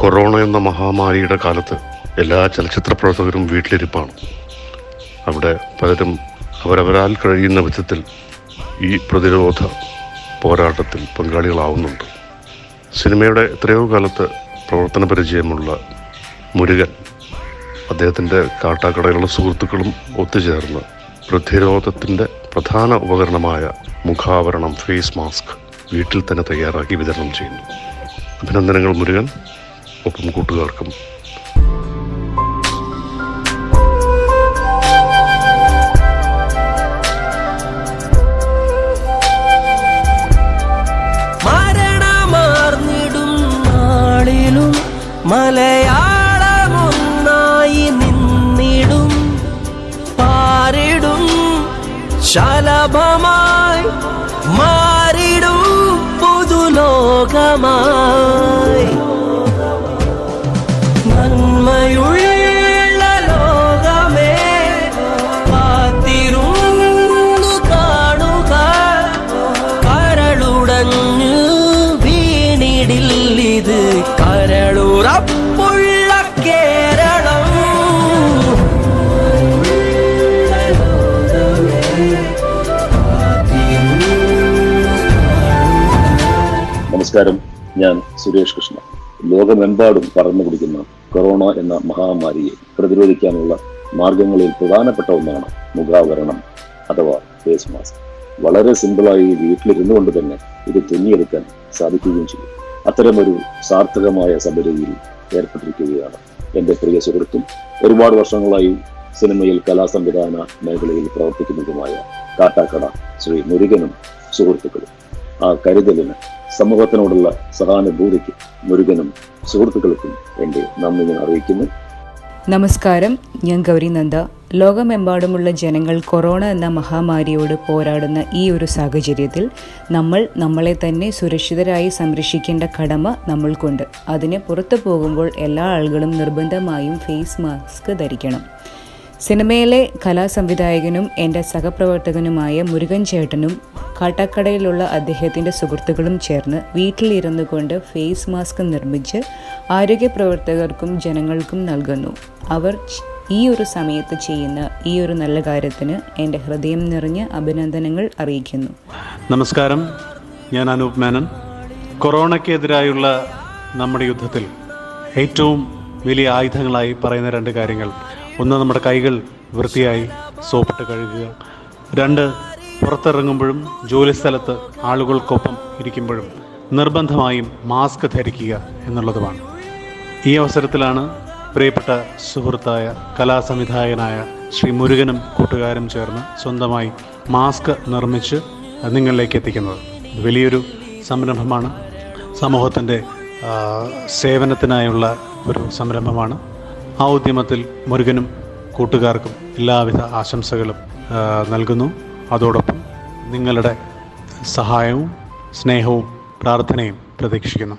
Corona എന്ന മഹാമാരിയുടെ കാലത്ത് എല്ലാ ചലച്ചിത്ര പ്രവർത്തകരും വീട്ടിലിരിപ്പാണ്. അവിടെ പലരും അവരവരാൽ കഴിയുന്ന വിധത്തിൽ ഈ പ്രതിരോധ പോരാട്ടത്തിൽ പങ്കാളികളാവുന്നുണ്ട്. സിനിമയുടെ എത്രയോ കാലത്ത് പ്രവർത്തന പരിചയമുള്ള മുരുകൻ അദ്ദേഹത്തിൻ്റെ കാട്ടാക്കടയുള്ള സുഹൃത്തുക്കളും ഒത്തുചേർന്ന് പ്രതിരോധത്തിൻ്റെ പ്രധാന ഉപകരണമായ മുഖാവരണം, ഫേസ് മാസ്ക് വീട്ടിൽ തന്നെ തയ്യാറാക്കി വിതരണം ചെയ്യുന്നു. അഭിനന്ദനങ്ങൾ മുരുകൻ, ഒപ്പം കൂട്ടുകാർക്കും. മരണമാർന്നിടും നാളിലും മലയാളമൊന്നായി നിന്നിടും, പാരിടും ശലഭമായി മാറിടും പുതുലോകമായി. നന്മയുള്ള ലോകമേ കാത്തിരുന്നു കാണുക, കരളുടഞ്ഞു വീണിടില്ലിത് കരളുറപ്പുള്ള കേരളം. നമസ്കാരം, ഞാൻ സുരേഷ് കൃഷ്ണ. ലോകമെമ്പാടും പടർന്നു പിടിക്കുന്ന കൊറോണ എന്ന മഹാമാരിയെ പ്രതിരോധിക്കാനുള്ള മാർഗങ്ങളിൽ പ്രധാനപ്പെട്ട ഒന്നാണ് മുഖാവരണം അഥവാ ഫേസ് മാസ്ക്. വളരെ സിമ്പിളായി വീട്ടിലിരുന്നു കൊണ്ട് തന്നെ ഇത് തുന്നിയെടുക്കാൻ സാധിക്കുകയും ചെയ്യും. അത്തരമൊരു സാർത്ഥകമായ സബരിയിൽ ഏർപ്പെട്ടിരിക്കുകയാണ് എൻ്റെ പ്രിയ സുഹൃത്തും ഒരുപാട് വർഷങ്ങളായി സിനിമയിൽ കലാസംവിധാന മേഖലയിൽ പ്രവർത്തിക്കുന്നതുമായ കാട്ടാക്കട ശ്രീ മുരുകനും സുഹൃത്തുക്കളും. ആ കരുതലിന്, സമൂഹത്തിനോടുള്ള സഹാനുഭൂതിക്ക് മുരുകനും സുഹൃത്തുക്കൾക്കും എൻ്റെ നന്ദി ഞാൻ അറിയിക്കുന്നു. നമസ്കാരം, ഞാൻ ഗൗരി നന്ദ. ലോകമെമ്പാടുമുള്ള ജനങ്ങൾ കൊറോണ എന്ന മഹാമാരിയോട് പോരാടുന്ന ഈ ഒരു സാഹചര്യത്തിൽ നമ്മളെ തന്നെ സുരക്ഷിതരായി സംരക്ഷിക്കേണ്ട കടമ നമ്മൾക്കുണ്ട്. അതിന് പുറത്തു പോകുമ്പോൾ എല്ലാ ആളുകളും നിർബന്ധമായും ഫേസ് മാസ്ക് ധരിക്കണം. സിനിമയിലെ കലാസംവിധായകനും എൻ്റെ സഹപ്രവർത്തകനുമായ മുരുകൻ ചേട്ടനും കാട്ടാക്കടയിലുള്ള അദ്ദേഹത്തിൻ്റെ സുഹൃത്തുക്കളും ചേർന്ന് വീട്ടിലിരുന്നു കൊണ്ട് ഫേസ് മാസ്ക് നിർമ്മിച്ച് ആരോഗ്യ പ്രവർത്തകർക്കും ജനങ്ങൾക്കും നൽകുന്നു. അവർ ഈ ഒരു സമയത്ത് ചെയ്യുന്ന ഈ ഒരു നല്ല കാര്യത്തിന് എൻ്റെ ഹൃദയം നിറഞ്ഞ അഭിനന്ദനങ്ങൾ അറിയിക്കുന്നു. നമസ്കാരം, ഞാൻ അനൂപ് മേനൻ. കൊറോണയ്ക്കെതിരായുള്ള നമ്മുടെ യുദ്ധത്തിൽ ഏറ്റവും വലിയ ആയുധങ്ങളായി പറയുന്ന രണ്ട് കാര്യങ്ങൾ: ഒന്ന്, നമ്മുടെ കൈകൾ വൃത്തിയായി സോപ്പിട്ട് കഴുകുക. രണ്ട്, പുറത്തിറങ്ങുമ്പോഴും ജോലിസ്ഥലത്ത് ആളുകൾക്കൊപ്പം ഇരിക്കുമ്പോഴും നിർബന്ധമായും മാസ്ക് ധരിക്കുക എന്നുള്ളതുമാണ്. ഈ അവസരത്തിലാണ് പ്രിയപ്പെട്ട സുഹൃത്തായ കലാസംവിധായകനായ ശ്രീ മുരുകനും കൂട്ടുകാരും ചേർന്ന് സ്വന്തമായി മാസ്ക് നിർമ്മിച്ച് നിങ്ങളിലേക്ക് എത്തിക്കുന്നത്. വലിയൊരു സംരംഭമാണ്, സമൂഹത്തിൻ്റെ സേവനത്തിനായുള്ള ഒരു സംരംഭമാണ്. ആ ഉദ്യമത്തിൽ മുരുകനും കൂട്ടുകാർക്കും എല്ലാവിധ ആശംസകളും നൽകുന്നു. അതോടൊപ്പം നിങ്ങളുടെ സഹായവും സ്നേഹവും പ്രാർത്ഥനയും പ്രതീക്ഷിക്കുന്നു.